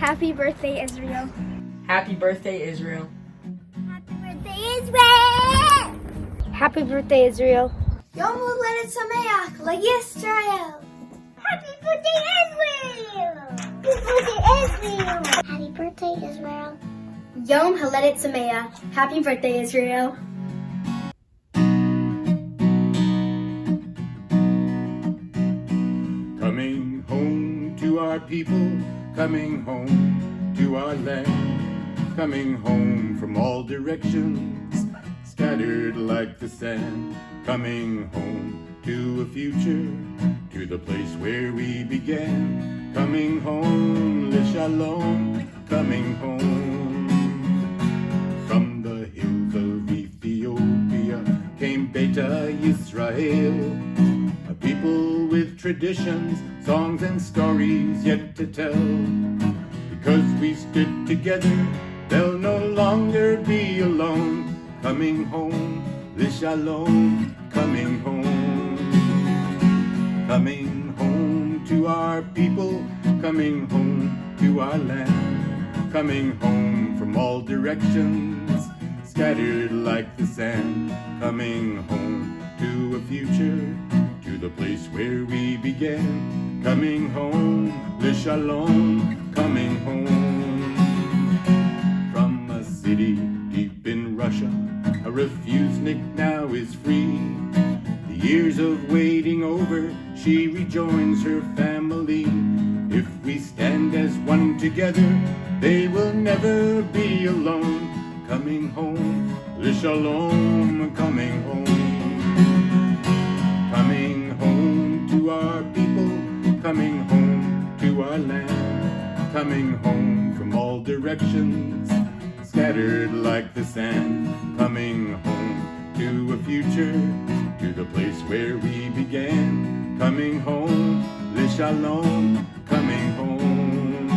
Happy birthday, Israel. Happy birthday, Israel. Happy birthday, Israel. Happy birthday, Israel. Yom Huledet Sameach LaYisrael. Happy birthday, Israel. Happy birthday, Israel. Happy birthday, Israel. Yom Huledet Sameach. Happy birthday, Israel. Coming home to our people, coming home to our land, coming home from all directions, scattered like the sand, coming home to a future, to the place where we began, coming home, Shalom, coming home. From the hills of Ethiopia came Beta Yisrael, a people with traditions, songs and stories yet to tell. Because we stood together, they'll no longer be alone. Coming home, Shalom, coming home. Coming home to our people, coming home to our land, coming home from all directions, scattered like the sand, coming home to a future, to the place where we began, coming home, Shalom, coming home. From a city deep in Russia, a refusenik now is free. The years of waiting over, she rejoins her family. If we stand as one together, they will never be alone. Coming home, Shalom, coming home. Coming home to our people, coming home to our land, coming home from all directions, scattered like the sand, coming home to a future, to the place where we began, coming home, Shalom, coming home,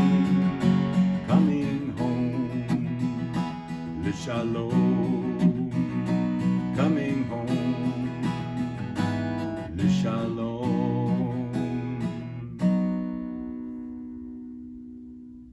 coming home, Shalom, coming home, Shalom.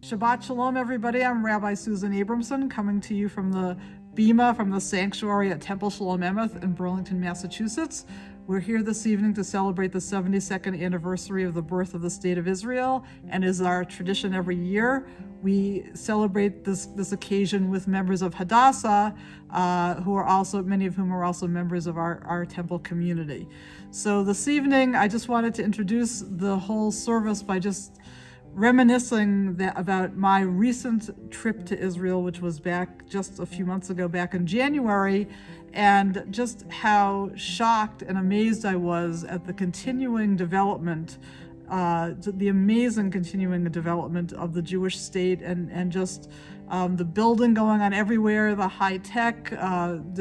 Shabbat Shalom, everybody. I'm Rabbi Susan Abramson, coming to you from the Bima, from the sanctuary at Temple Shalom Emeth in Burlington, Massachusetts. We're here this evening to celebrate the 72nd anniversary of the birth of the State of Israel, and as our tradition every year, we celebrate this occasion with members of Hadassah, who are also, many of whom are also members of our temple community. So this evening, I just wanted to introduce the whole service by just reminiscing about my recent trip to Israel, which was back just a few months ago, back in January, and just how shocked and amazed I was at the continuing development, the amazing continuing development of the Jewish state, and just the building going on everywhere, the high tech,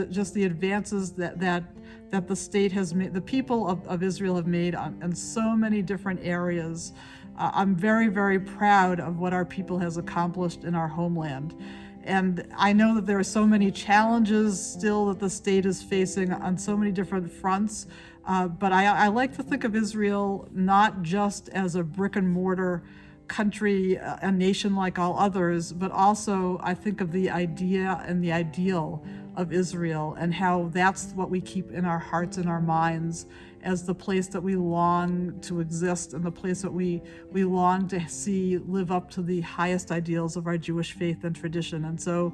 just the advances that the state has made, the people of Israel have made in so many different areas. I'm very, very proud of what our people has accomplished in our homeland. And I know that there are so many challenges still that the state is facing on so many different fronts, but I like to think of Israel not just as a brick and mortar country, a nation like all others, but also I think of the idea and the ideal of Israel and how that's what we keep in our hearts and our minds as the place that we long to exist and the place that we long to see live up to the highest ideals of our Jewish faith and tradition. And so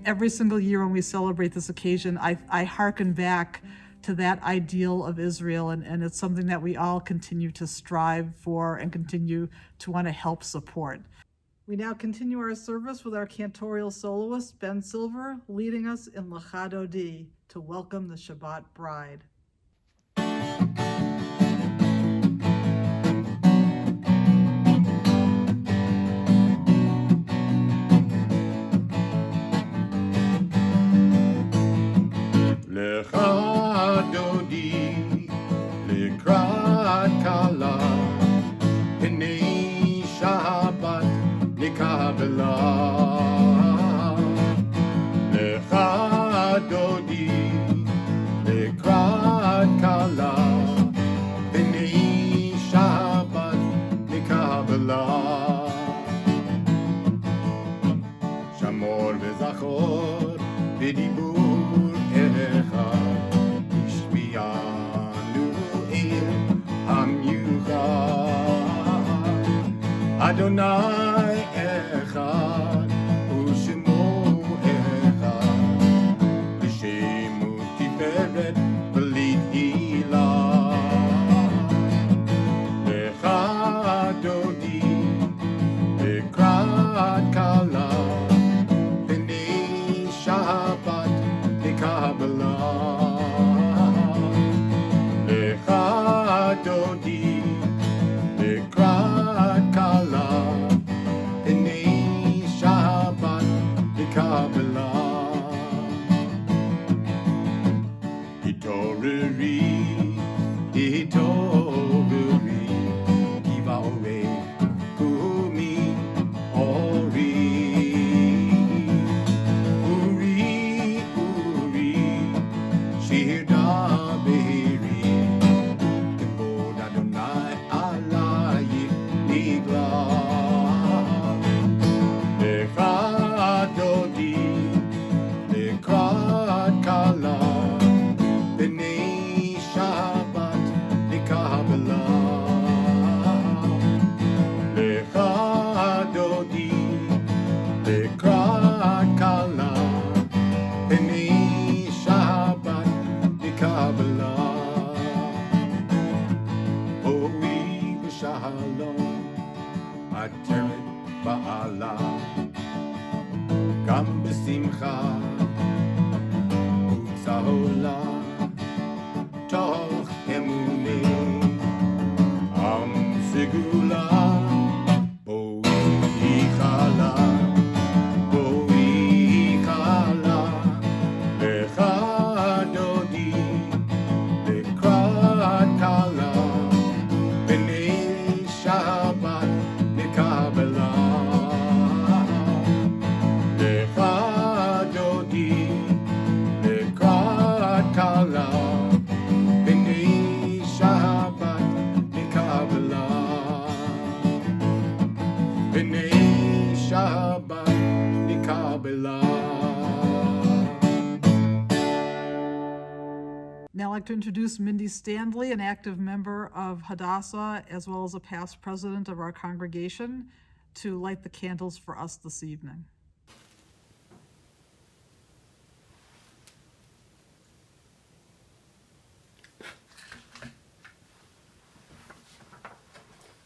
every single year when we celebrate this occasion, I hearken back to that ideal of Israel, and it's something that we all continue to strive for and continue to want to help support. We now continue our service with our cantorial soloist, Ben Silver, leading us in L'chad Odi to welcome the Shabbat bride. L'chad Odi לקראת כלה, הנה שבת נקבלה. l'chad Odi לקראת כלה, הנה שבת נקבלה. בדיבור אחד השמיענו אל המיוחד. אדוני אחד ושמו אחד, ושמו תפארת בלי תהילה. לך דודי לקראת כלה, פני שבת לקבלה. לך דודי לקראת כלה, פני שבת לקבלה. התעוררי, התעוררי, גיבה אורי, קומי אורי. אורי, אורי, שיר דברי, כבוד אדוני עלייך נגלה. לך דודי לקראת כלה, פני שבת לקבלה. לך דודי לקראת כלה, פני שבת לקבלה. בואי בשלום עטרת בעלה, גם בשמחה וצהולה, תוך אמוני עם סגולה. בואי חלה, בואי חלה, לך דודי לקראת כלה, פני שבת לקבלה. לך דודי לקראת כלה, פני שבת לקבלה. פני שבת לקבלה. Now I'd like to introduce Mindy Standley, an active member of Hadassah, as well as a past president of our congregation, to light the candles for us this evening.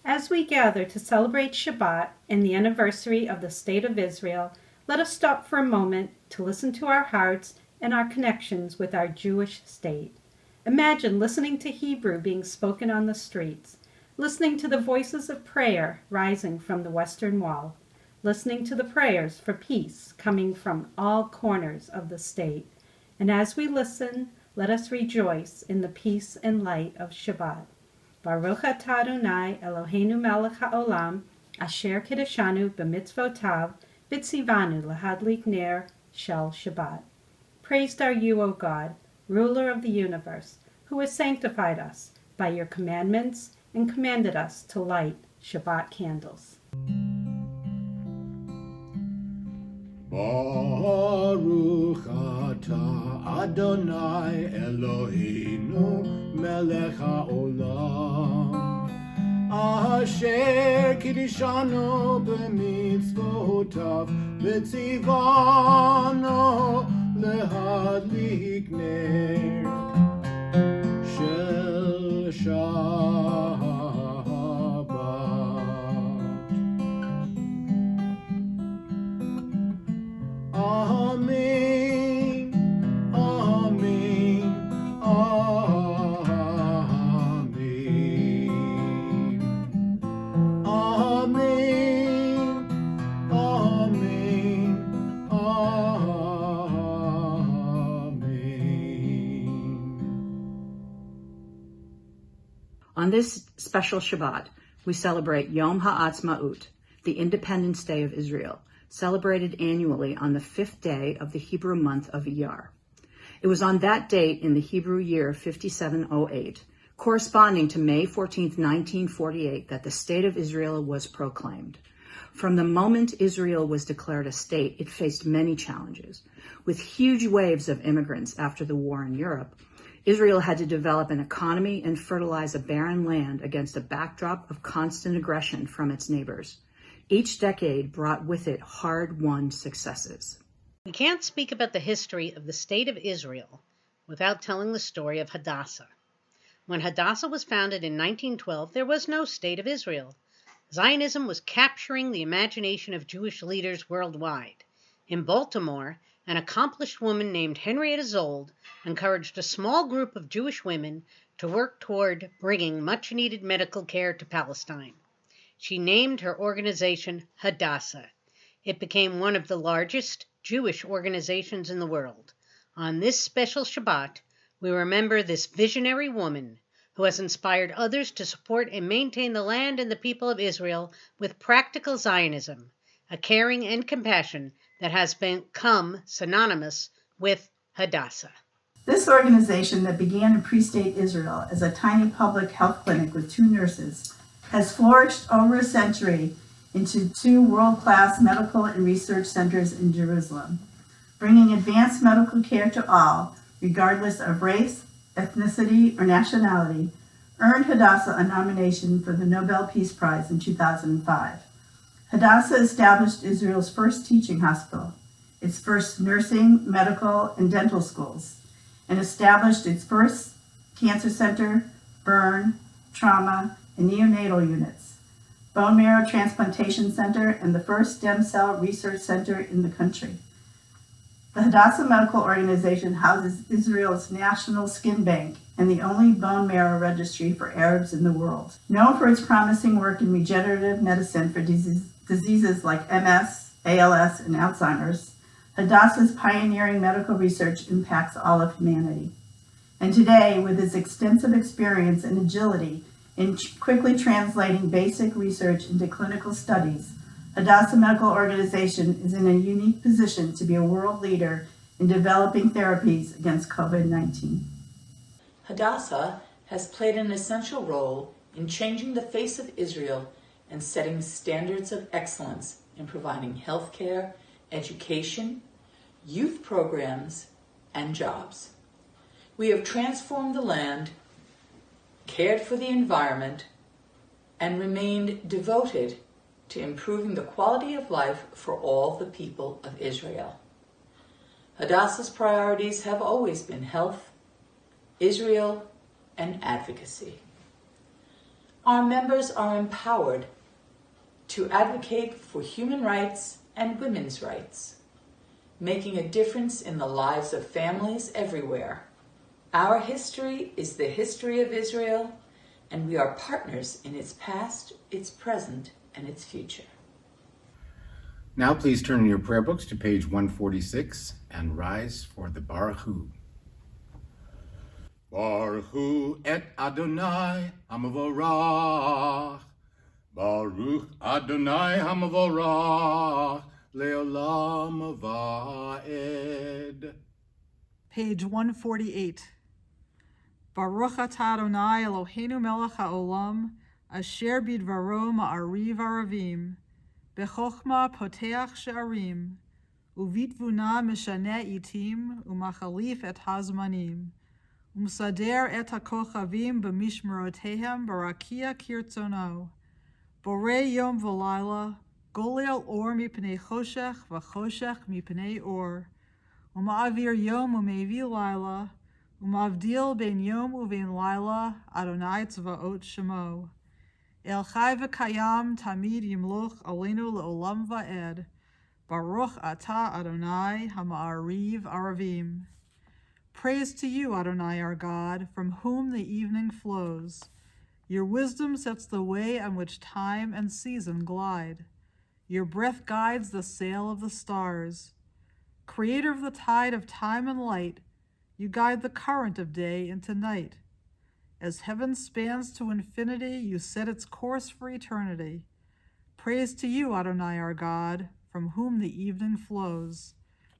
As we gather to celebrate Shabbat and the anniversary of the State of Israel, let us stop for a moment to listen to our hearts and our connections with our Jewish state. Imagine listening to Hebrew being spoken on the streets, listening to the voices of prayer rising from the Western Wall, listening to the prayers for peace coming from all corners of the state. And as we listen, let us rejoice in the peace and light of Shabbat. Baruch atah Adonai Eloheinu melech haolam, asher kiddushanu b'mitzvotav, v'tzivanu lahadlik ner shel Shabbat. Praised are you, O God, ruler of the universe, who has sanctified us by your commandments and commanded us to light Shabbat candles. Baruch atah Adonai Eloheinu melech haolam, asher kiddushanu b'mitzvotav, v'tzivanu lahadlik ner shel Shabbat. Amen, amen, amen, amen, amen, amen. On this special Shabbat, we celebrate Yom Ha'atzmaut, the Independence Day of Israel, celebrated annually on the 5th day of the Hebrew month of Iyar. It was on that date in the Hebrew year 5708, corresponding to May 14, 1948, that the State of Israel was proclaimed. From the moment Israel was declared a state, it faced many challenges. With huge waves of immigrants after the war in Europe, Israel had to develop an economy and fertilize a barren land against a backdrop of constant aggression from its neighbors. Each decade brought with it hard-won successes. We can't speak about the history of the State of Israel without telling the story of Hadassah. When Hadassah was founded in 1912, there was no State of Israel. Zionism was capturing the imagination of Jewish leaders worldwide. In Baltimore, an accomplished woman named Henrietta Zold encouraged a small group of Jewish women to work toward bringing much-needed medical care to Palestine. She named her organization Hadassah. It became one of the largest Jewish organizations in the world. On this special Shabbat, we remember this visionary woman who has inspired others to support and maintain the land and the people of Israel with practical Zionism, a caring and compassion that has become synonymous with Hadassah. This organization that began in pre-state Israel as a tiny public health clinic with 2 nurses has flourished over a century into 2 world-class medical and research centers in Jerusalem, bringing advanced medical care to all, regardless of race, ethnicity, or nationality, earned Hadassah a nomination for the Nobel Peace Prize in 2005. Hadassah established Israel's first teaching hospital, its first nursing, medical, and dental schools, and established its first cancer center, burn, trauma, and neonatal units, bone marrow transplantation center, and the first stem cell research center in the country. The Hadassah Medical Organization houses Israel's national skin bank and the only bone marrow registry for Arabs in the world. Known for its promising work in regenerative medicine for diseases like MS, ALS, and Alzheimer's, Hadassah's pioneering medical research impacts all of humanity. And today, with its extensive experience and agility in quickly translating basic research into clinical studies, Hadassah Medical Organization is in a unique position to be a world leader in developing therapies against COVID-19. Hadassah has played an essential role in changing the face of Israel and setting standards of excellence in providing healthcare, education, youth programs, and jobs. We have transformed the land, cared for the environment, and remained devoted to improving the quality of life for all the people of Israel. Hadassah's priorities have always been health, Israel, and advocacy. Our members are empowered to advocate for human rights and women's rights, making a difference in the lives of families everywhere. Our history is the history of Israel, and we are partners in its past, its present, and its future. Now please turn in your prayer books to page 146 and rise for the Baruch Hu. Baruch Hu et Adonai Hamavorach. Baruch Adonai Hamavorach Leolam Vaed. Page 148. Baruch atah Adonai Eloheinu melech haolam, asher bidvaro ma'ariv aravim, bechokma poteach she'arim, uvitvuna mishaneh itim, umachalif et hazmanim, umsader et hakochavim b'mishmerotehem barakia kirtzono, borei yom v'layla, golel or mipnei choshech v'choshech mipnei or, uma'avir yom umevi layla, umavdil ben yom uven layla, Adonai tzvaot shemo. El chai v'kayam tamid yimloch aleinu le'olam va'ed. Baruch atah Adonai hama'ariv aravim. Praise to you, Adonai our God, from whom the evening flows. Your wisdom sets the way on which time and season glide. Your breath guides the sail of the stars. Creator of the tide of time and light, you guide the current of day into night. As heaven spans to infinity, you set its course for eternity. Praise to you, Adonai our God, from whom the evening flows.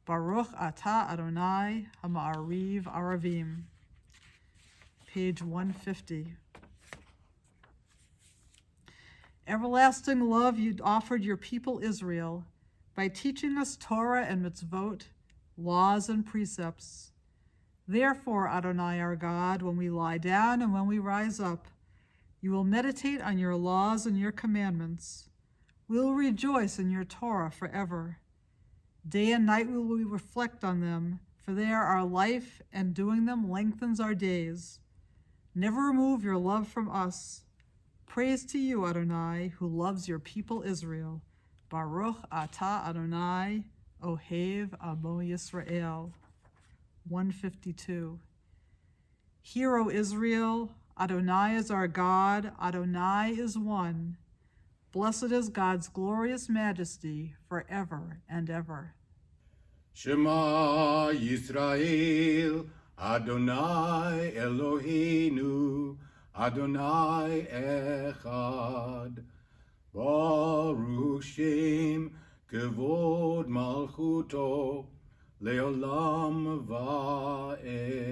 Baruch atah Adonai hama'ariv aravim. Page 150. Everlasting love you offered your people Israel by teaching us Torah and mitzvot, laws and precepts. Therefore, Adonai our God, when we lie down and when we rise up, you will meditate on your laws and your commandments. We will rejoice in your Torah forever. Day and night will we reflect on them, for they are our life, and doing them lengthens our days. Never remove your love from us. Praise to you, Adonai, who loves your people Israel. Baruch atah Adonai, Ohev Amo Yisrael. 152. Hear, O Israel, Adonai is our God, Adonai is one. Blessed is God's glorious majesty forever and ever. Shema Yisrael, Adonai Eloheinu, Adonai Echad. Baruch Shem Kevod Malchuto Leolam Va'ed.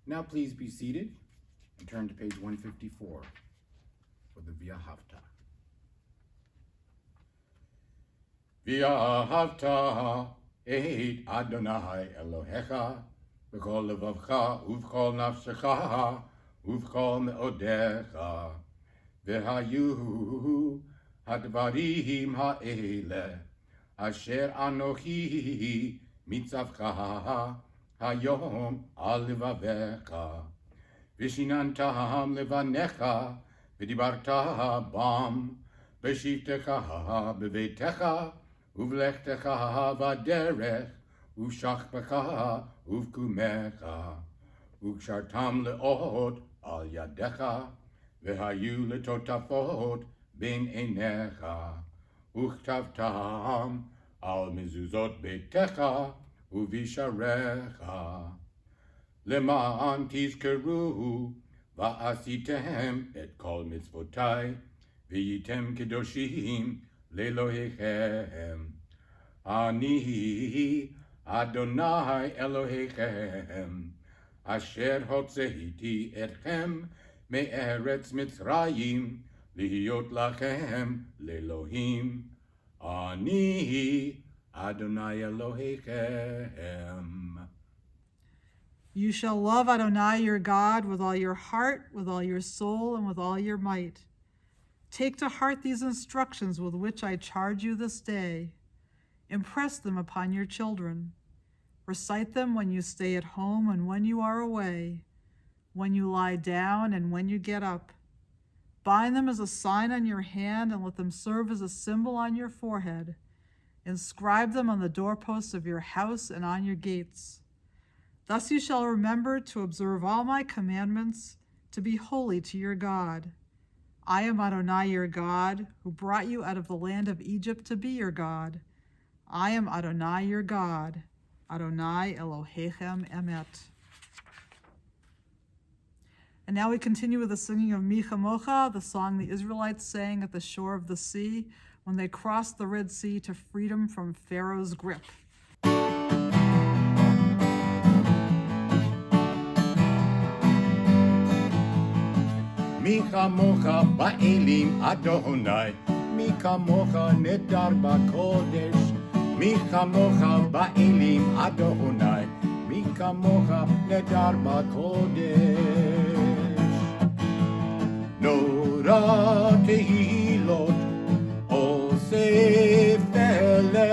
Now please be seated and turn to page 154 for the V'ahavta. V'ahavta et Adonai Elohecha v'kol levavcha uv'kol nafshecha uv'kol me'odecha v'hayu hadvarim ha'ele asher anochi mitzavcha hayom al levavecha v'shinantam levanecha v'dibarta bam v'shivtecha b'veitecha uv'lechtecha v'derech uv'shachbecha uv'kumecha uv'kshartam le'od al yadecha v'hayu letotafot ben einecha וכתבתם על מזוזות ביתך ובשעריך, למען תזכרו ועשיתם את כל מצוותיי, והייתם קדושים לאלוהיכם. אני אדוני אלוהיכם, אשר הוצאתי אתכם מארץ מצרים, להיות לכם לאלוהים, אני Adonai Elohechem. You shall love Adonai your God with all your heart, with all your soul, and with all your might. Take to heart these instructions with which I charge you this day. Impress them upon your children. Recite them when you stay at home and when you are away, when you lie down and when you get up. Bind them as a sign on your hand and let them serve as a symbol on your forehead. Inscribe them on the doorposts of your house and on your gates. Thus you shall remember to observe all my commandments, to be holy to your God. I am Adonai your God, who brought you out of the land of Egypt to be your God. I am Adonai your God, Adonai Elohechem Emeth. And now we continue with the singing of Mi Chamocha, the song the Israelites sang at the shore of the sea when they crossed the Red Sea to freedom from Pharaoh's grip. Mi chamocha ba'elim Adonai, mi chamocha nedar ba'kodesh, mi chamocha ba'elim Adonai, mi chamocha nedar ba'kodesh. Nora tehilot osef ele,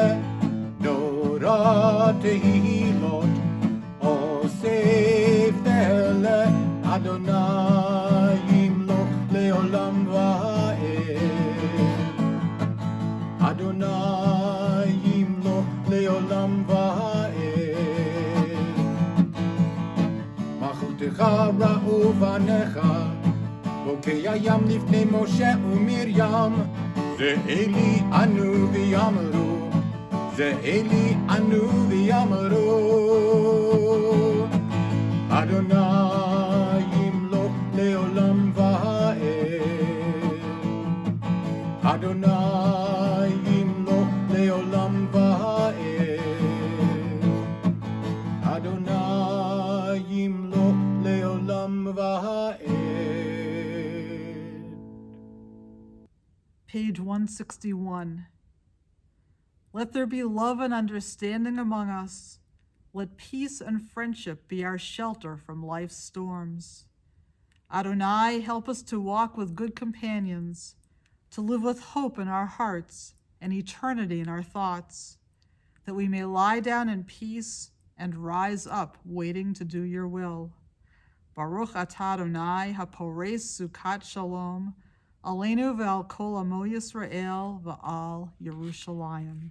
Nora tehilot osef ele, Adonai yimloch leolam va'ed, Adonai yimloch leolam va'ed. Malchutecha ra'u vanecha, בוקע ים לפני משה ומרים, זה אלי אנו ויאמרו, זה אלי אנו ויאמרו, אדוני ימלוך לעולם ועד, אדוני ימלוך לעולם ועד, אדוני ימלוך לעולם ועד. page 161. Let there be love and understanding among us. Let peace and friendship be our shelter from life's storms. Adonai, help us to walk with good companions, to live with hope in our hearts and eternity in our thoughts, that we may lie down in peace and rise up waiting to do your will. Baruch atah Adonai hapores sukat shalom, aleinu ve'al kol amo Yisrael ve'al Yerushalayim.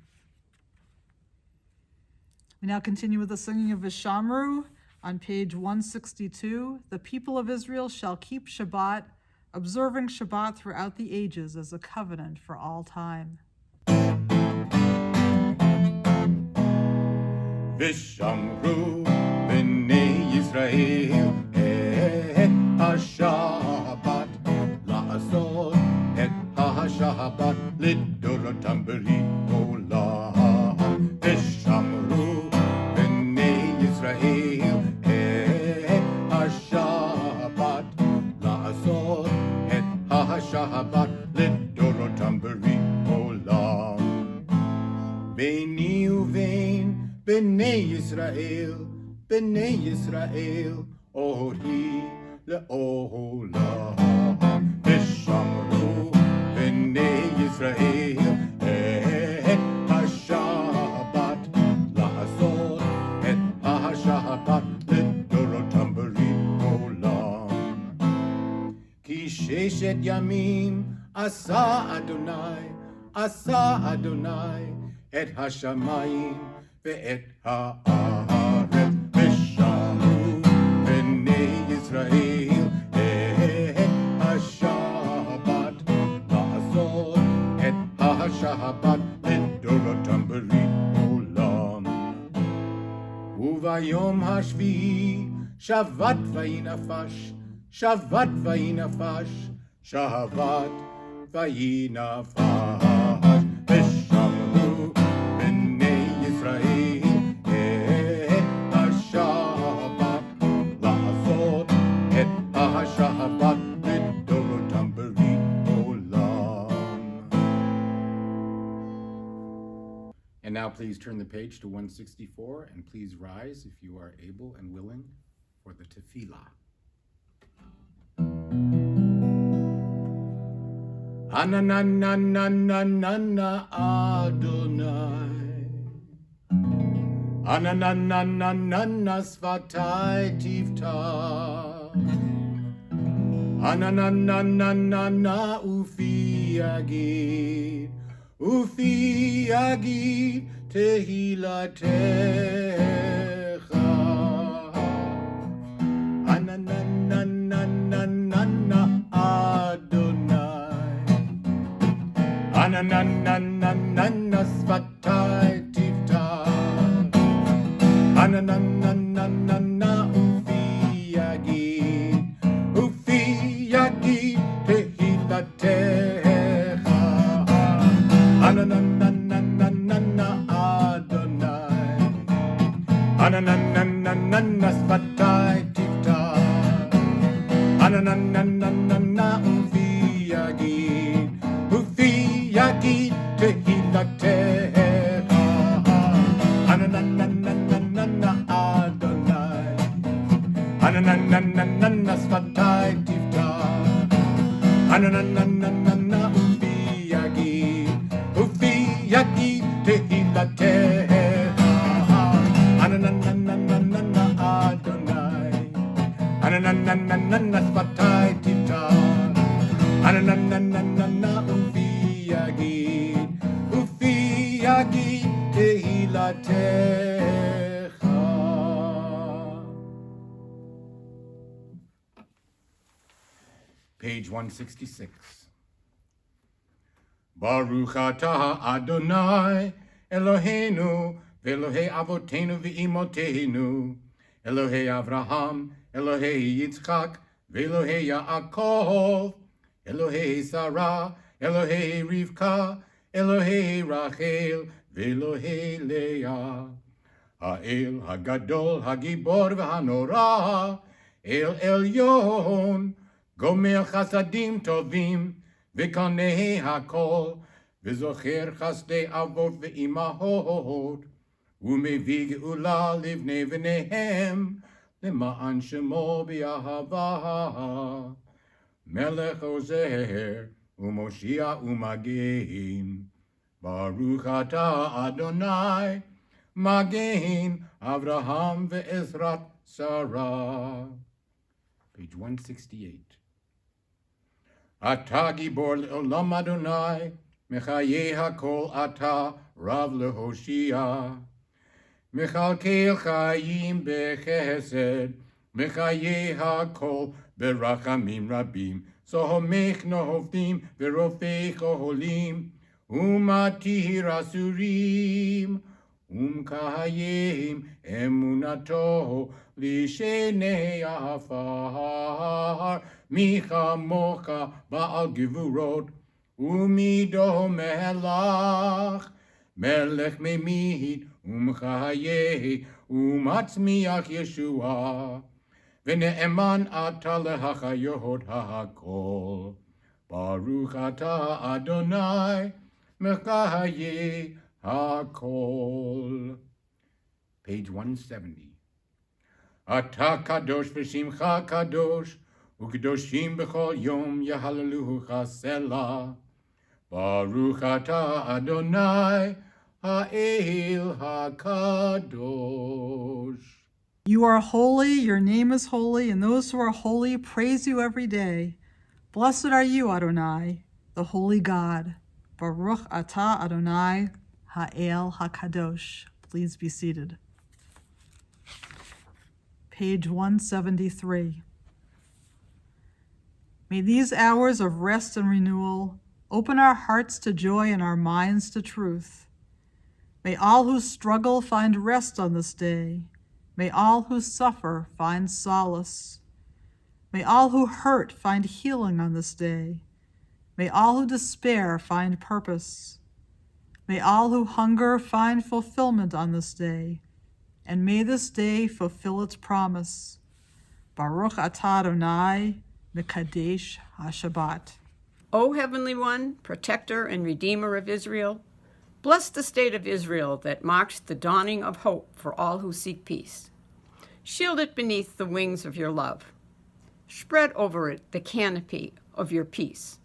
We now continue with the singing of Vishamru on page 162. The people of Israel shall keep Shabbat, observing Shabbat throughout the ages as a covenant for all time. Vishamru b'nei Yisrael et ha-Shabbat la'asot et ha-Shabbat lidorotam b'rit olam. Vishamru b'nei Yisrael et ha-Shabbat la'asot et ha-Shabbat lidorotam b'rit olam. B'ni uvein B'nei Yisrael, ori le'olam. Vishamru b'nei Yisrael et ha-Shabbat la'asot et ha-Shabbat lidorotam b'rit olam. Ki sheshet yamim asa Adonai et ha-shamayim ve'et ha'aretz. Vishamru b'nei Yisrael et ha-Shabbat la'asot et ha-Shabbat lidorotam b'rit olam. Uvayom hashvi'i shavat vayinafash, shavat vayinafash, shavat vayinafash. Vishamru b'nei Yisrael et ha-Shabbat la'asot et ha-Shabbat lidorotam b'rit olam. And now please turn the page to 164 and please rise if you are able and willing for the tefillah. Anananananana Adonai, Ananananana Svatai Tivta, Ananananana Ufi Agid Tehilatecha, Ananananana Adonai, Ananananana Svatai Tivta, Ananananana Ufi Agid Tehilatecha, Ananananana Adonai, Ananananana Svatai Tivta, Ananananana Ufi Agid Tehilatecha, Ananananana Adonai, Ananananana Svatai Tivta, Ananananana Ufi Agid Tehilatecha, Ananananana Adonai, Ananananana Svatai Tivta, Ananananana Ufi Agid Tehilatecha. Page 166. Baruch atah Adonai Eloheinu ve'Elohei Avotenu ve'Imotenu, Elohei Avraham, Elohei Yitzchak ve'Elohei Yaakov, Elohei Sarah, Elohei Rivka, Elohei Rachel, ve'Elohei Leah. Ha'el Hagadol Hagibor v'Hanora, El Elyon, Gomer Chasadim Tovim, וקונה הכל, וזוכר חסדי אבות ואימהות, ומביא גאולה לבני בניהם, למען שמו באהבה. מלך עוזר, ומושיע ומגן, ברוך אתה אדוני, מגן אברהם ועזרת שרה. Page 168. אתה גיבור לעולם אדוני, מחיי הכל אתה רב להושיע. מכלכל חיים בחסד, מחיי הכל ברחמים רבים. סומך נופלים ורופא חולים, ומתיר אסורים, ומקיים אמונתו לשני עפר. מי כמוך בעל גבורות, ומידו מלך, מלך ממית ומחיה, ומצמיח ישועה. ונאמן אתה להחיות הכל. ברוך אתה אדוני, מחיי הכל. Page 170. אתה קדוש ושמך קדוש, וקדושים בכל יום יהללוך סלה. ברוך אתה אדוני, האל הקדוש. You are holy, your name is holy, and those who are holy praise you every day. Blessed are you, Adonai, the holy God. Baruch atah Adonai, ha'el hakadosh. Please be seated. Page 173. May these hours of rest and renewal open our hearts to joy and our minds to truth. May all who struggle find rest on this day. May all who suffer find solace. May all who hurt find healing on this day. May all who despair find purpose. May all who hunger find fulfillment on this day. And may this day fulfill its promise. Baruch atah Adonai, Mekadesh HaShabbat. O Heavenly One, Protector and Redeemer of Israel, bless the state of Israel that marks the dawning of hope for all who seek peace. Shield it beneath the wings of your love. Spread over it the canopy of your peace.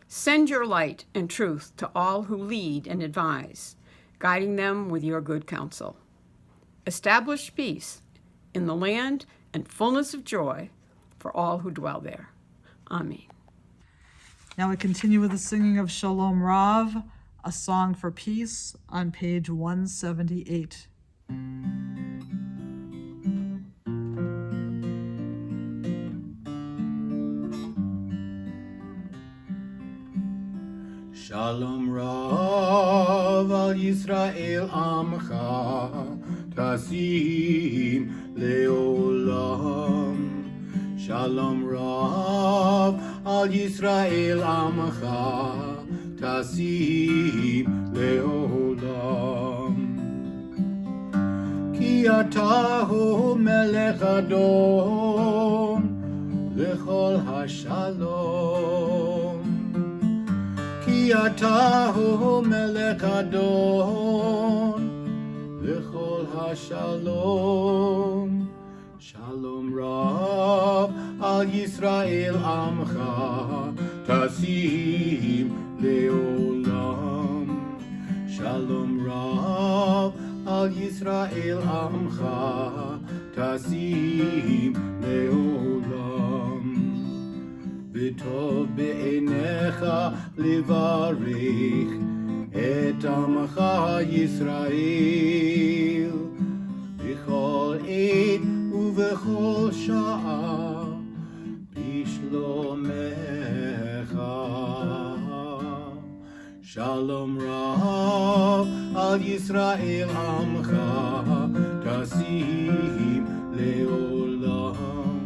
Send your light and truth to all who lead and advise, guiding them with your good counsel. Establish peace in the land and fullness of joy for all who dwell there. Amen. Now we continue with the singing of Shalom Rav, a song for peace, on page 178. Shalom Rav al Yisrael Amcha, Tasim Leolam. Shalom Rav al Yisrael Amcha, Tasim Leolam. Ki ata hu melech adon, lechol hashalom. Ki ata hu melech adon, lechol hashalom. Shalom Rav al Yisrael Amcha, Tasim Leolam. Shalom Rav al Yisrael Amcha, Tasim Leolam. V'tov be'enecha levarich et Amcha Yisrael b'chol עת ובכל שעה בשלומך. שלום רב על ישראל עמך, תשים לעולם.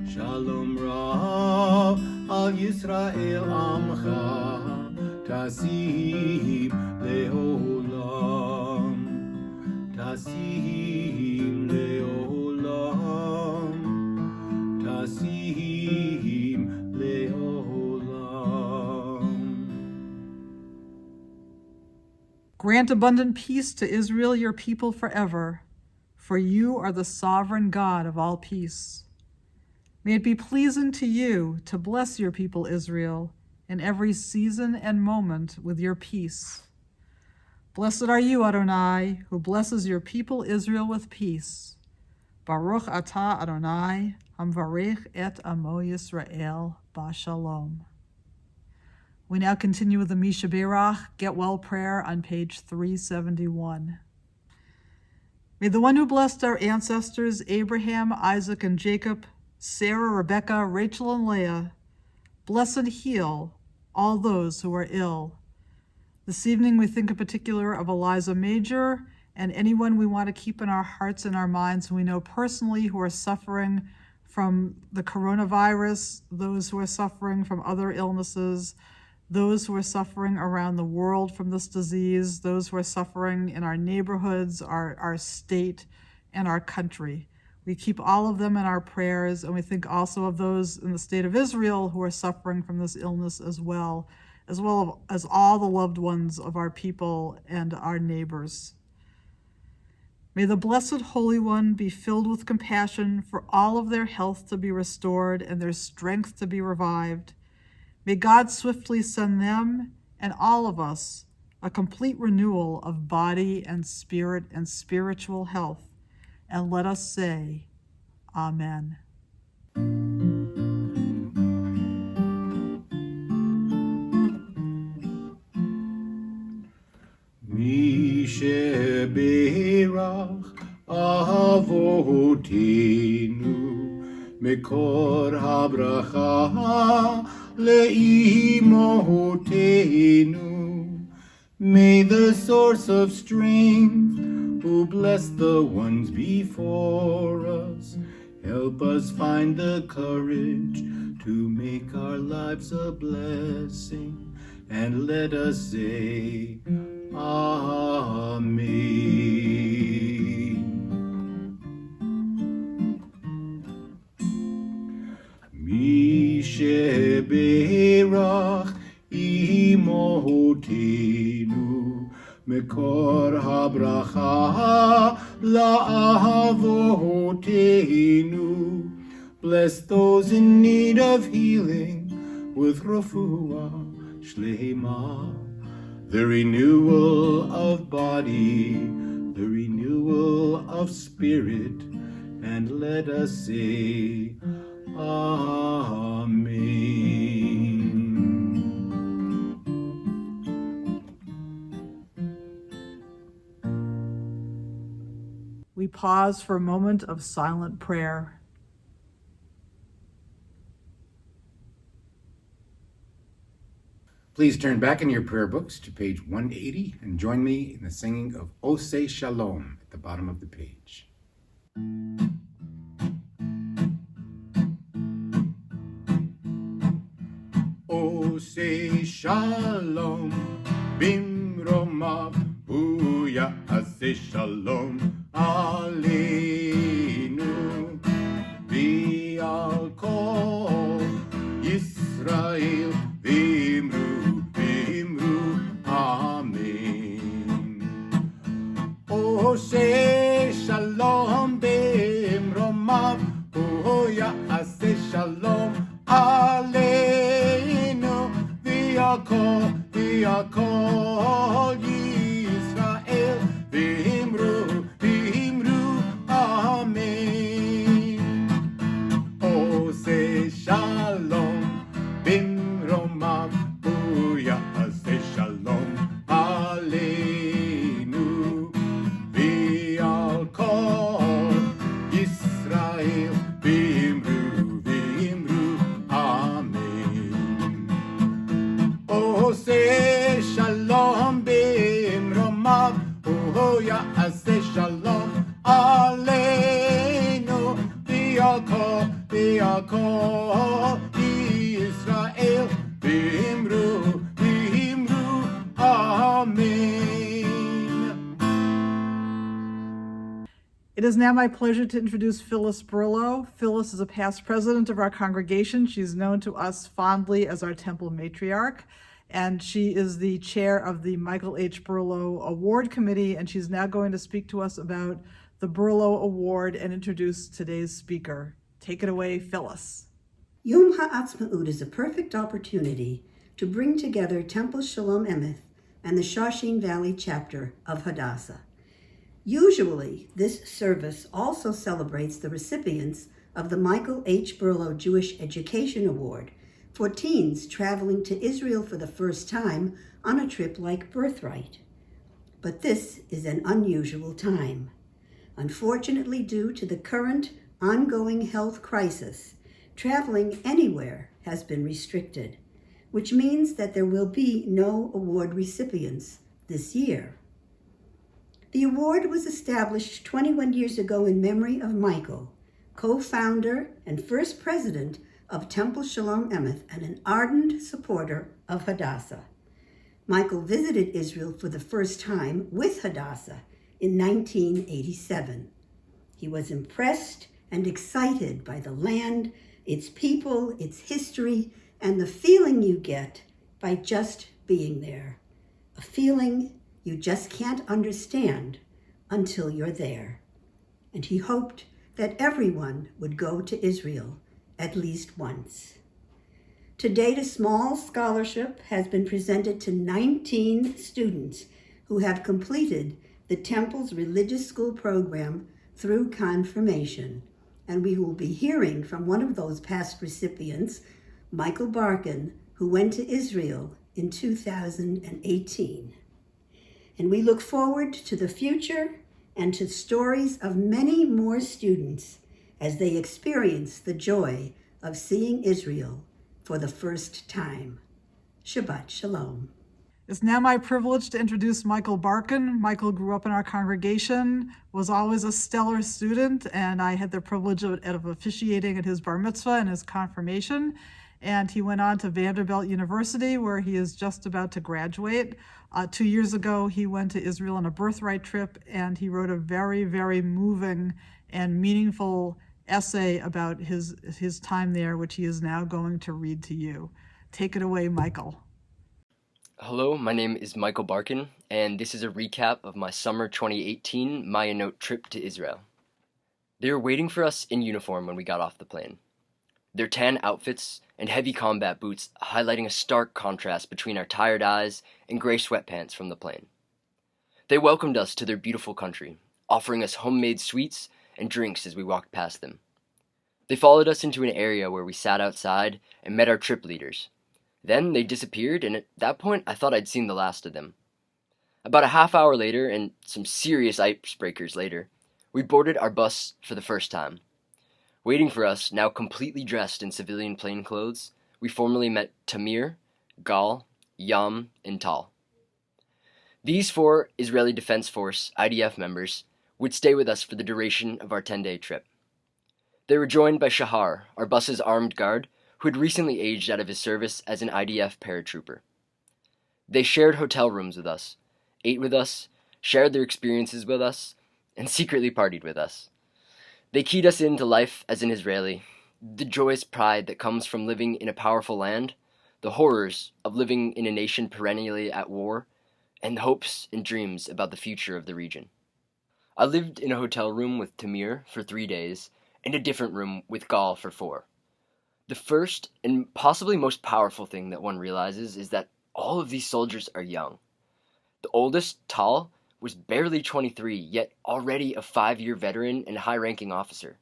שלום רב על ישראל עמך, תשים לעולם. תשים לעולם. תשים לעולם. Grant abundant peace to Israel, your people forever, for you are the sovereign God of all peace. May it be pleasing to you to bless your people Israel in every season and moment with your peace. Blessed are you, Adonai, who blesses your people Israel with peace. Baruch atah Adonai, hamvarech et amo Yisrael, b'shalom. We now continue with the Misha Berach Get Well prayer on page 371. May the one who blessed our ancestors, Abraham, Isaac, and Jacob, Sarah, Rebekah, Rachel, and Leah, bless and heal all those who are ill. This evening we think in particular of Eliza Major and anyone we want to keep in our hearts and our minds who we know personally who are suffering from the coronavirus, those who are suffering from other illnesses, those who are suffering around the world from this disease, those who are suffering in our neighborhoods, our state, and our country. We keep all of them in our prayers, and we think also of those in the state of Israel who are suffering from this illness as well as all the loved ones of our people and our neighbors. May the Blessed Holy One be filled with compassion for all of their health to be restored and their strength to be revived. May God swiftly send them and all of us a complete renewal of body and spirit and spiritual health. And let us say, Amen. Mi sheberach avotinu mekor habracha leimotenu. May the source of strength, who bless the ones before us, help us find the courage to make our lives a blessing, and let us say, Amen. Mi sheberach imotenu mekor habracha la'avotenu. Bless those in need of healing with refuah shlema, the renewal of body, the renewal of spirit, and let us say, Amen. We pause for a moment of silent prayer. Please turn back in your prayer books to page 180 and join me in the singing of Oseh Shalom at the bottom of the page. Oseh Shalom bimromav hu ya'aseh shalom aleinu v'al kol Yisrael v'imru amen. Oseh Shalom bimromav hu ya'aseh shalom aleinu v'al kol Yisrael v'imru amen. Oseh Shalom bimromav hu ya'aseh shalom aleinu v'al kol Yisrael v'imru amen. Oseh Shalom bimromav hu ya'aseh shalom aleinu v'al kol Yisrael v'imru amen. It is now my pleasure to introduce Phyllis Berlow. Phyllis is a past president of our congregation. She's known to us fondly as our temple matriarch. and she is the chair of the Michael H. Berlow Award Committee, and she's now going to speak to us about the Berlow Award and introduce today's speaker. Take it away, Phyllis. Yom Ha'atzmaut is a perfect opportunity to bring together Temple Shalom Emeth and the Shawshene Valley chapter of Hadassah. Usually, this service also celebrates the recipients of the Michael H. Berlow Jewish Education Award for teens traveling to Israel for the first time on a trip like Birthright. But this is an unusual time. Unfortunately, due to the current ongoing health crisis, traveling anywhere has been restricted, which means that there will be no award recipients this year. The award was established 21 years ago in memory of Michael, co-founder and first president of Temple Shalom Emeth and an ardent supporter of Hadassah. Michael visited Israel for the first time with Hadassah in 1987. He was impressed and excited by the land, its people, its history, and the feeling you get by just being there. A feeling you just can't understand until you're there. And he hoped that everyone would go to Israel at least once. To date, a small scholarship has been presented to 19 students who have completed the Temple's religious school program through confirmation. And we will be hearing from one of those past recipients, Michael Barkan, who went to Israel in 2018. And we look forward to the future and to stories of many more students as they experience the joy of seeing Israel for the first time. Shabbat Shalom. It's now my privilege to introduce Michael Barkan. Michael grew up in our congregation, was always a stellar student, and I had the privilege of officiating at his bar mitzvah and his confirmation. And he went on to Vanderbilt University, where he is just about to graduate. 2 years ago, he went to Israel on a birthright trip, and he wrote a very, very moving and meaningful essay about his time there, which he is now going to read to you. Take it away, Michael. Hello, my name is Michael Barkan, and this is a recap of my summer 2018 Maya Note trip to Israel. They were waiting for us in uniform when we got off the plane. Their tan outfits and heavy combat boots highlighting a stark contrast between our tired eyes and gray sweatpants from the plane. They welcomed us to their beautiful country, offering us homemade sweets and drinks as we walked past them. They followed us into an area where we sat outside and met our trip leaders. Then they disappeared, and at that point I thought I'd seen the last of them. About a half hour later, and some serious icebreakers later, we boarded our bus for the first time. Waiting for us, now completely dressed in civilian plainclothes, we formally met Tamir, Gal, Yam, and Tal. These 4 Israeli Defense Force IDF members would stay with us for the duration of our 10-day trip. They were joined by Shahar, our bus's armed guard, who had recently aged out of his service as an IDF paratrooper. They shared hotel rooms with us, ate with us, shared their experiences with us, and secretly partied with us. They keyed us into life as an Israeli, the joyous pride that comes from living in a powerful land, the horrors of living in a nation perennially at war, and the hopes and dreams about the future of the region. I lived in a hotel room with Tamir for 3 days, and a different room with Gal for 4. The first and possibly most powerful thing that one realizes is that all of these soldiers are young. The oldest, Tal, was barely 23, yet already a 5-year veteran and high-ranking officer.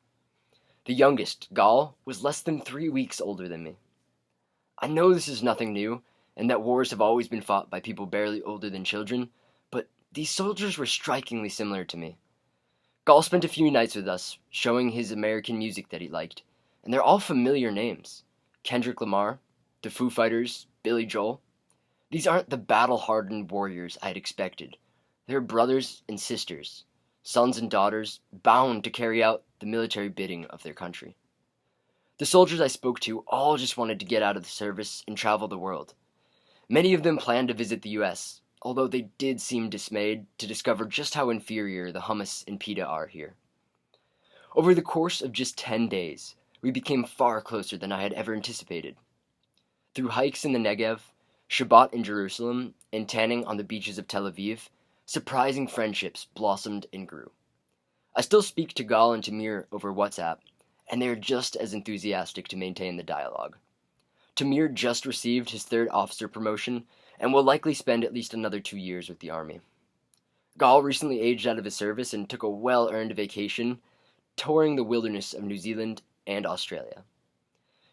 The youngest, Gal, was less than 3 weeks older than me. I know this is nothing new, and that wars have always been fought by people barely older than children, but these soldiers were strikingly similar to me. Gal spent a few nights with us, showing his American music that he liked, and they're all familiar names. Kendrick Lamar, the Foo Fighters, Billy Joel. These aren't the battle-hardened warriors I'd expected. They're brothers and sisters, sons and daughters, bound to carry out the military bidding of their country. The soldiers I spoke to all just wanted to get out of the service and travel the world. Many of them planned to visit the U.S., although they did seem dismayed to discover just how inferior the hummus and pita are here. Over the course of just 10 days, we became far closer than I had ever anticipated. Through hikes in the Negev, Shabbat in Jerusalem, and tanning on the beaches of Tel Aviv, surprising friendships blossomed and grew. I still speak to Gal and Tamir over WhatsApp, and they are just as enthusiastic to maintain the dialogue. Tamir just received his 3rd officer promotion and will likely spend at least another 2 years with the Army. Gal recently aged out of his service and took a well-earned vacation, touring the wilderness of New Zealand and Australia.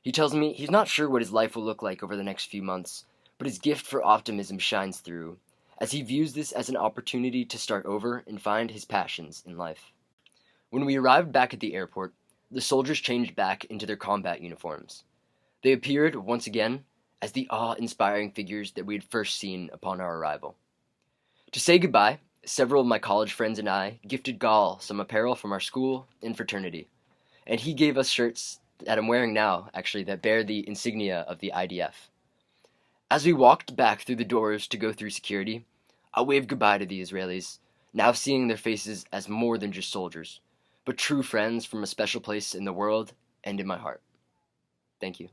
He tells me he's not sure what his life will look like over the next few months, but his gift for optimism shines through, as he views this as an opportunity to start over and find his passions in life. When we arrived back at the airport, the soldiers changed back into their combat uniforms. They appeared, once again, as the awe-inspiring figures that we had first seen upon our arrival. To say goodbye, several of my college friends and I gifted Gal some apparel from our school and fraternity, and he gave us shirts that I'm wearing now, actually, that bear the insignia of the IDF. As we walked back through the doors to go through security, I waved goodbye to the Israelis, now seeing their faces as more than just soldiers, but true friends from a special place in the world and in my heart. Thank you.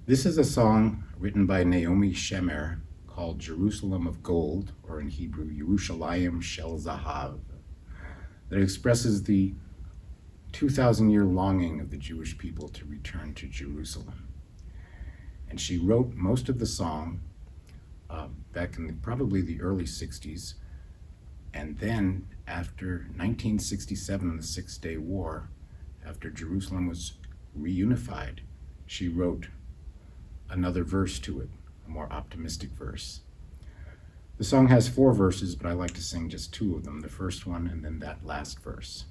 This is a song written by Naomi Shemer called Jerusalem of Gold, or in Hebrew, Yerushalayim Shel Zahav, that expresses the 2,000-year longing of the Jewish people to return to Jerusalem. And she wrote most of the song back in probably the early 60s, and then after 1967, the Six-Day War, after Jerusalem was reunified, she wrote another verse to it, a more optimistic verse. The song has 4 verses, but I like to sing just 2 of them, the first one and then that last verse.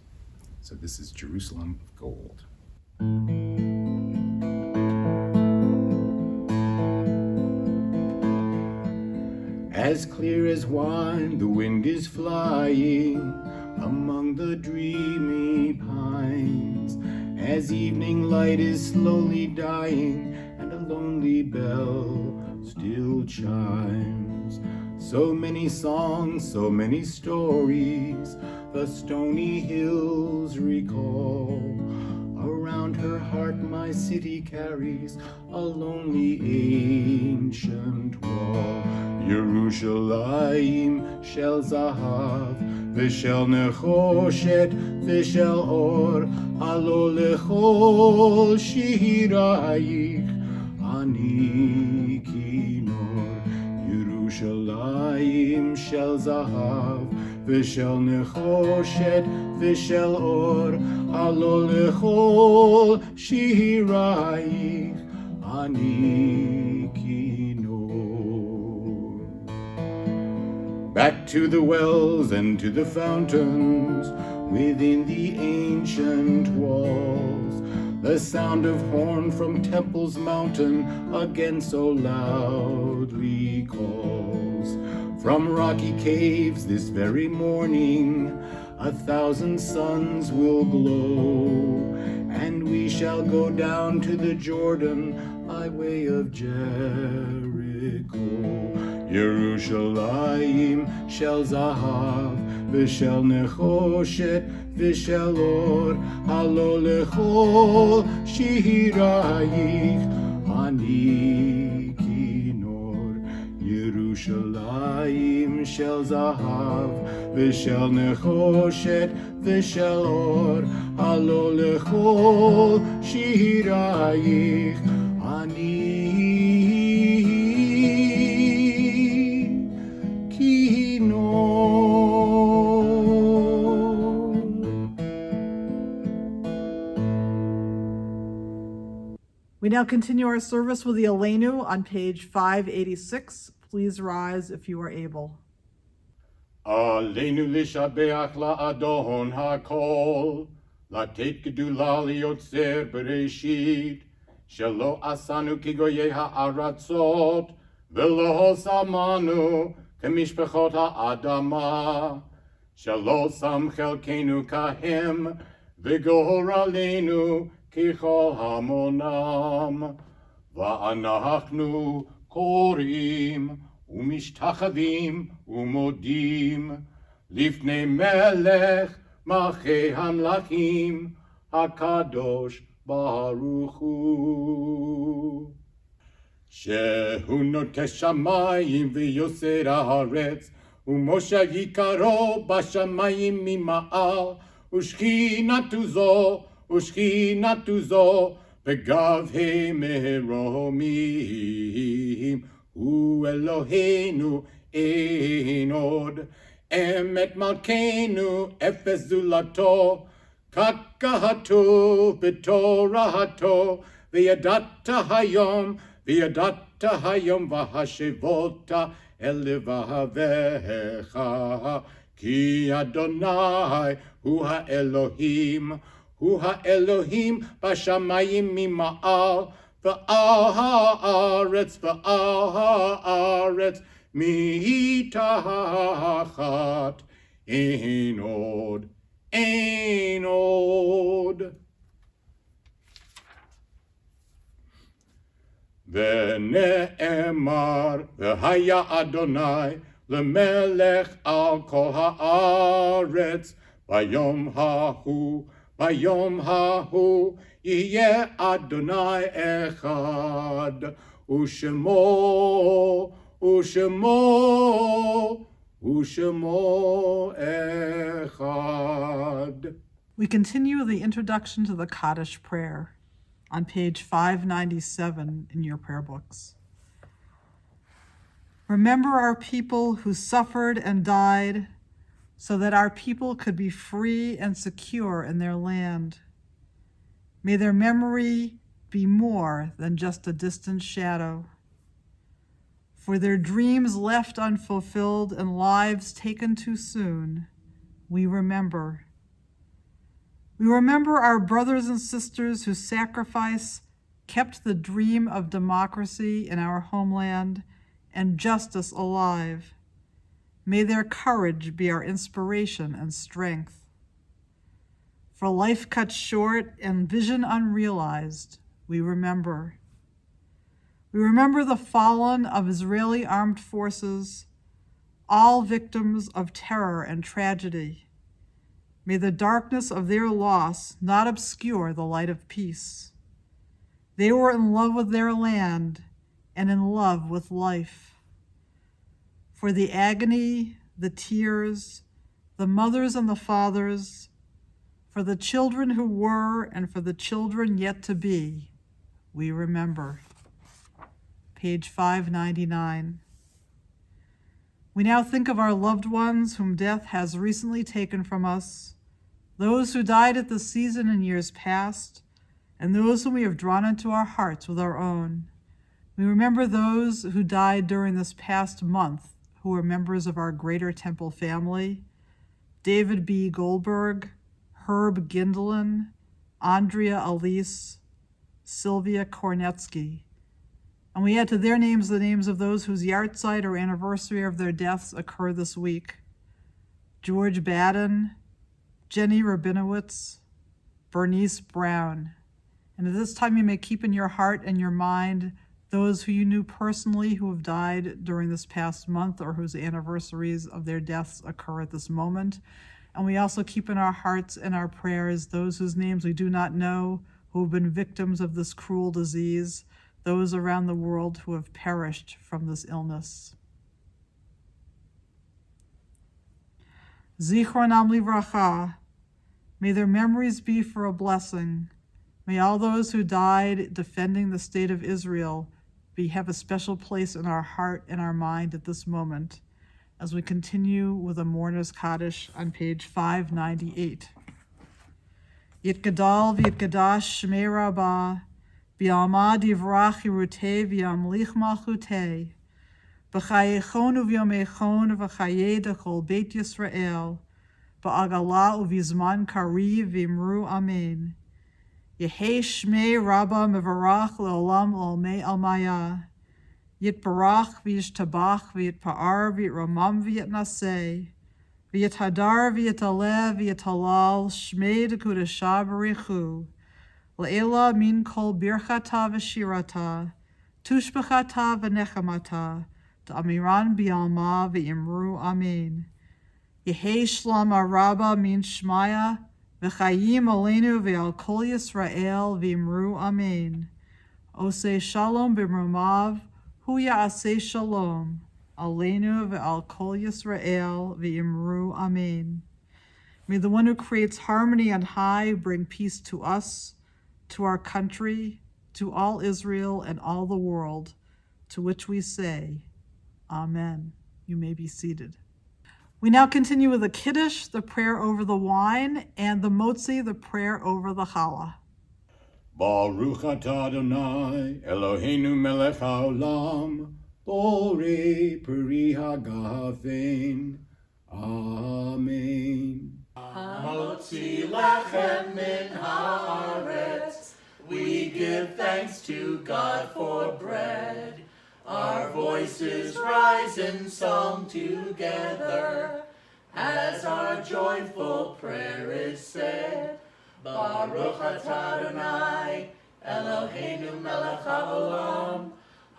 So this is Jerusalem of Gold. As clear as wine, the wind is flying among the dreamy pines, as evening light is slowly dying and a lonely bell still chimes. So many songs, so many stories, the stony hills recall. Around her heart my city carries a lonely ancient wall. Yerushalayim shel zahav, v'shel nechoshet, v'shel or, alo lechol shirayich, ani kinor. Yerushalayim shel zahav, v'shel nechoshet, v'shel or, alo lechol shirayich, ani kinor. Back to the wells and to the fountains within the ancient walls, the sound of horn from Temple's mountain again so loudly calls. From rocky caves this very morning 1,000 suns will glow, and we shall go down to the Jordan by way of Jericho. Yerushalayim shel zahav, v'shel nechoshet, v'shel or, halo lechol shirayich, ani kinor. Yerushalayim shel zahav, v'shel nechoshet, v'shel or, halo lechol shirayich, ani We now continue our service with the Aleinu on page 586. Please rise if you are able. Aleinu lishabeach la'adon hakol, latet gedula liyotzer bereshit, shelo asanu kigoyei ha'aratzot, velo samanu kemishpechot ha'adama, shelo sam chelkenu kahem, v'gor aleinu kichol hamonam, va'anachnu korim, ומשתחווים ומודים לפני מלך מלכי המלכים הקדוש Baruch Hu. Shehu notesh shamayim v'yoser haaretz, u'moshe yikaro b'shamayim mima'al, u'shchinatu zo, begavhei meromim, hu Eloheinu ein od, emet malkeinu efes zulato, kakahato b'torahato, v'yadata hayom v'hashevota elevahavecha, ki Adonai hu ha'Elohim b'shamayim mima'al, v'al ha'aretz mitachat ein od. V'ne'emar v'haya Adonai l'melech al kol ha'aretz bayom hahu yeh Adonai echad u'shemo echad. We continue the introduction to the Kaddish prayer on page 597 in your prayer books. Remember our people who suffered and died so that our people could be free and secure in their land. May their memory be more than just a distant shadow. For their dreams left unfulfilled and lives taken too soon, we remember. We remember our brothers and sisters whose sacrifice kept the dream of democracy in our homeland and justice alive. May their courage be our inspiration and strength. For life cut short and vision unrealized, we remember. We remember the fallen of Israeli armed forces, all victims of terror and tragedy. May the darkness of their loss not obscure the light of peace. They were in love with their land and in love with life. For the agony, the tears, the mothers and the fathers, for the children who were and for the children yet to be, we remember. Page 599. We now think of our loved ones whom death has recently taken from us, those who died at this season in years past, and those whom we have drawn into our hearts with our own. We remember those who died during this past month who were members of our Greater Temple family: David B. Goldberg, Herb Gindelin, Andrea Elise, Sylvia Kornetsky. And we add to their names the names of those whose yahrzeit or anniversary of their deaths occur this week: George Baden, Jenny Rabinowitz, Bernice Brown. And at this time you may keep in your heart and your mind those who you knew personally who have died during this past month or whose anniversaries of their deaths occur at this moment. And we also keep in our hearts and our prayers those whose names we do not know, who have been victims of this cruel disease, those around the world who have perished from this illness. Zichronam livracha, may their memories be for a blessing. May all those who died defending the state of Israel have a special place in our heart and our mind at this moment, as we continue with a mourner's Kaddish on page 598. Yitgadal v'yitgadash shmei rabbah, B'alma divrach yirutei v'yamlich malchutei, b'chayechon u'v'yomechon v'chayei dechol beit Yisrael, b'agala u'v'zman kariv v'imru amen. Yehei shmei rabba mevarach le'olam l'olmei almaya, yitbarach v'yishtabach v'yitpa'ar v'yitramam v'yitnaseh, v'yithadar v'yitaleh v'yitalal shmei dekudesha b'richu, Le'ela min kol birchata v'shirata, tushbechata v'nechamata, D'amiran bi'alma v'imru amen. Yehei shlam araba min shmaya, V'chayim aleinu ve'al kol Yisrael v'imru amen. Oseh shalom b'mromav, hu ya'aseh shalom. Aleinu ve'al kol Yisrael v'imru amen. May the one who creates harmony on high bring peace to us, to our country, to all Israel and all the world, to which we say, Amen. You may be seated. We now continue with the Kiddush, the prayer over the wine, and the Motzi, the prayer over the challah. Baruch atah Adonai, Eloheinu melech haolam, borei peri hagafen. Amen. Hamotzi lechem min haaretz, we give thanks to God for bread. Our voices rise in song together, as our joyful prayer is said. Baruch atah Adonai, Eloheinu melech haolam,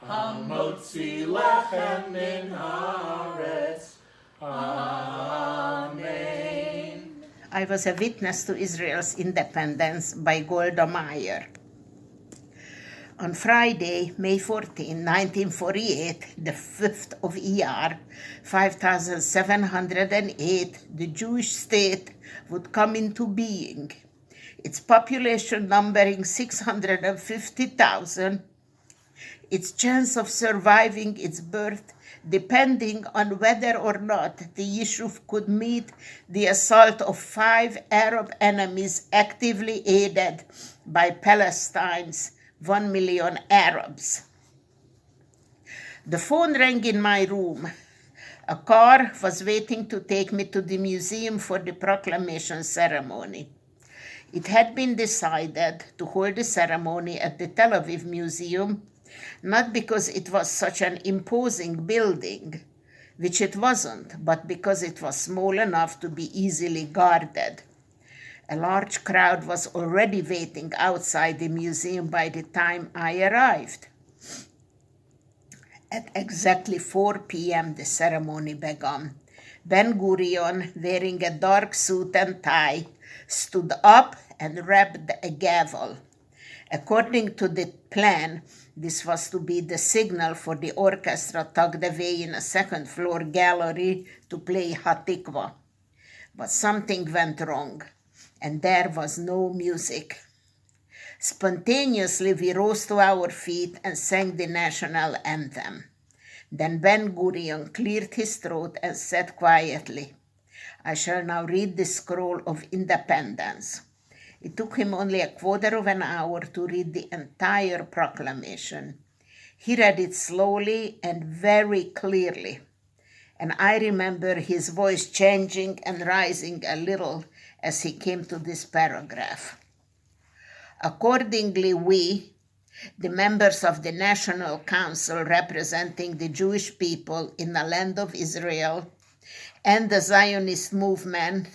hamotzi lechem min haaretz. Amen. I was a witness to Israel's independence by Golda Meir. On Friday, May 14, 1948, the 5th of Iyar, 5708, the Jewish state would come into being. Its population numbering 650,000, its chance of surviving its birth depending on whether or not the Yishuv could meet the assault of 5 Arab enemies actively aided by Palestine's 1 million Arabs. The phone rang in my room. A car was waiting to take me to the museum for the proclamation ceremony. It had been decided to hold the ceremony at the Tel Aviv Museum, not because it was such an imposing building, which it wasn't, but because it was small enough to be easily guarded. A large crowd was already waiting outside the museum by the time I arrived. At exactly 4 p.m. the ceremony began. Ben-Gurion, wearing a dark suit and tie, stood up and rapped a gavel. According to the plan, this was to be the signal for the orchestra tucked away in a second-floor gallery to play Hatikvah. But something went wrong, and there was no music. Spontaneously, we rose to our feet and sang the national anthem. Then Ben-Gurion cleared his throat and said quietly, "I shall now read the scroll of independence." It took him only a quarter of an hour to read the entire proclamation. He read it slowly and very clearly, and I remember his voice changing and rising a little as he came to this paragraph. Accordingly, we, the members of the National Council representing the Jewish people in the land of Israel and the Zionist movement,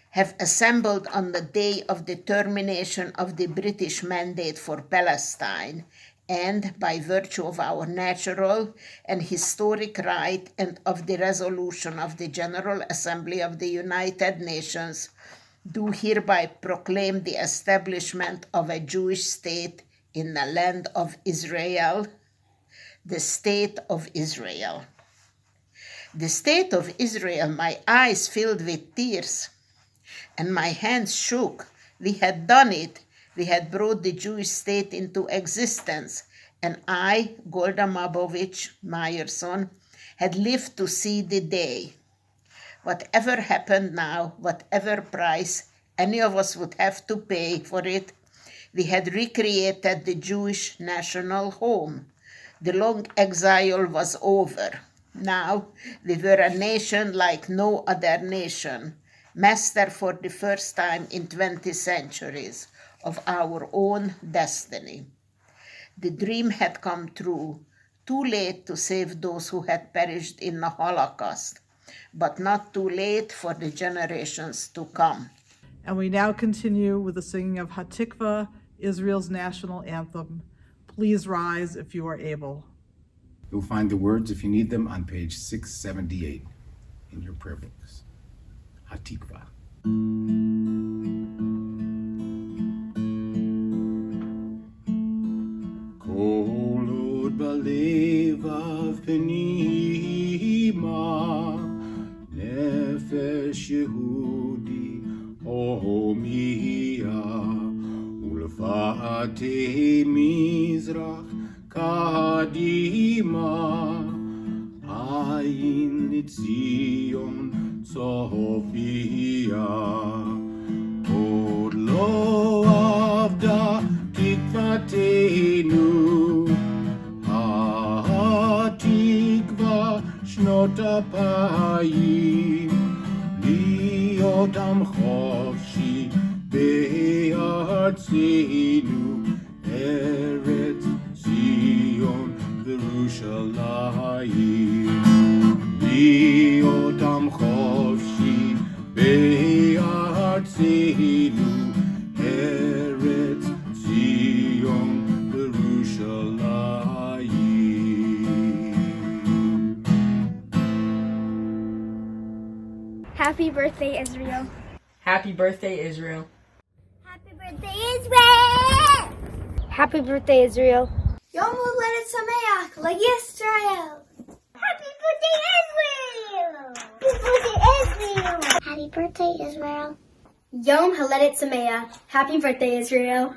have assembled on the day of the termination of the British mandate for Palestine, and by virtue of our natural and historic right and of the resolution of the General Assembly of the United Nations, do hereby proclaim the establishment of a Jewish state in the land of Israel, the State of Israel. The State of Israel, my eyes filled with tears, and my hands shook. We had done it. We had brought the Jewish state into existence, and I, Golda Meyerson, had lived to see the day. Whatever happened now, whatever price any of us would have to pay for it, we had recreated the Jewish national home. The long exile was over. Now we were a nation like no other nation, master for the first time in 20 centuries of our own destiny. The dream had come true, too late to save those who had perished in the Holocaust, but not too late for the generations to come. And we now continue with the singing of Hatikvah, Israel's national anthem. Please rise if you are able. You'll find the words, if you need them, on page 678 in your prayer books. Hatikvah. balevav penima, nefesh Yehudi homia, ulfa'ate mizrach kadima, ayin litzion Sophia. Od lo avda tikvatenu, Hatikvah shnot apayim, liot am chofshi be'artzenu, Eretz Zion v'Yerushalayim. Liot am chofshi be'artzenu, Eretz Zion v'Yerushalayim. Happy birthday, Israel. Happy birthday, Israel. Happy birthday, Israel. Happy birthday, Israel. Yom Huledet Sameach, Yisrael. Happy birthday, Israel. Happy birthday, Israel. Happy birthday, Israel. Yom Huledet Sameach. Happy birthday, Israel.